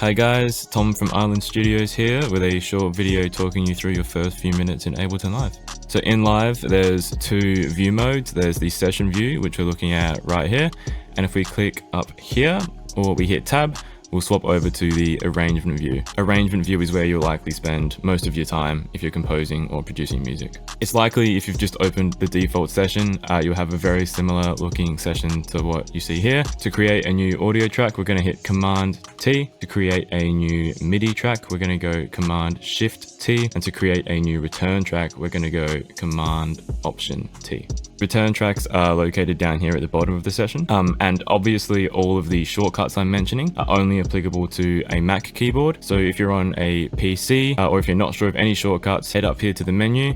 Hi guys, Tom from Island Studios here with a short video talking you through your first few minutes in Ableton Live. So in Live, there's two view modes. There's the session view, which we're looking at right here. And if we click up here or we hit tab, we'll swap over to the arrangement view. Arrangement view is where you'll likely spend most of your time if you're composing or producing music. It's likely if you've just opened the default session, you'll have a very similar looking session to what you see here. To create a new audio track, we're going to hit Command T. To create a new MIDI track, we're going to go Command Shift T. And to create a new return track, we're going to go Command Option T. Return tracks are located down here at the bottom of the session. And obviously all of the shortcuts I'm mentioning are only applicable to a Mac keyboard. So if you're on a PC or if you're not sure of any shortcuts, head up here to the menu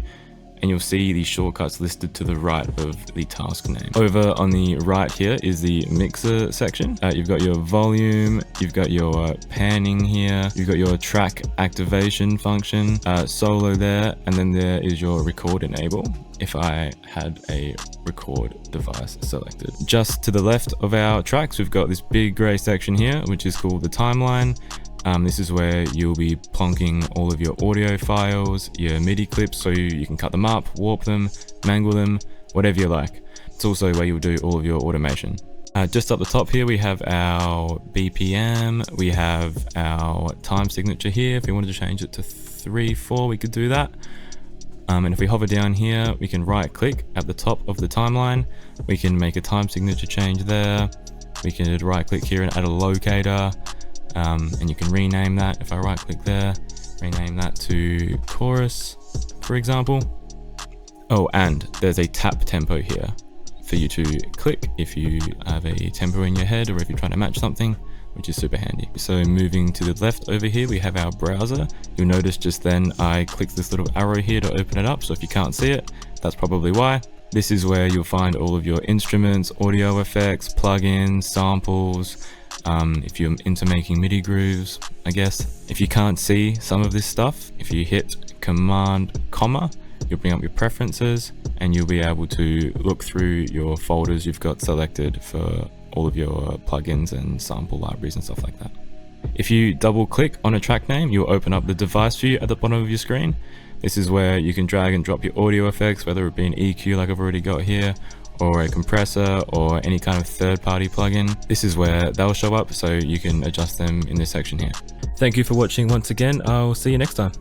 and you'll see the shortcuts listed to the right of the task name. Over on the right here is the mixer section. You've got your volume, you've got your panning here, you've got your track activation function, solo there, and then there is your record enable if I had a record device selected. Just to the left of our tracks, we've got this big gray section here, which is called the timeline. This is where you'll be plonking all of your audio files, your MIDI clips, so you can cut them up, warp them, mangle them, whatever you like. It's also where you'll do all of your automation. Just up the top here, we have our BPM, we have our time signature here. If we wanted to change it to 3/4, we could do that. And if we hover down here, we can right click at the top of the timeline. We can make a time signature change there. We can right click here and add a locator. And you can rename that. If I right click there, rename that to chorus, for example. Oh, and there's a tap tempo here for you to click if you have a tempo in your head or if you're trying to match something, which is super handy. So moving to the left over here, we have our browser. You'll notice just then I clicked this little arrow here to open it up. So if you can't see it, that's probably why. This is where you'll find all of your instruments, audio effects, plugins, samples, if you're into making MIDI grooves, I guess. If you can't see some of this stuff, if you hit Command comma, you'll bring up your preferences and you'll be able to look through your folders you've got selected for all of your plugins and sample libraries and stuff like that. If you double click on a track name, you'll open up the device view at the bottom of your screen. This is where you can drag and drop your audio effects, whether it be an EQ like I've already got here, or a compressor or any kind of third-party plugin. This is where they'll show up, so you can adjust them in this section here. Thank you for watching once again. I'll see you next time.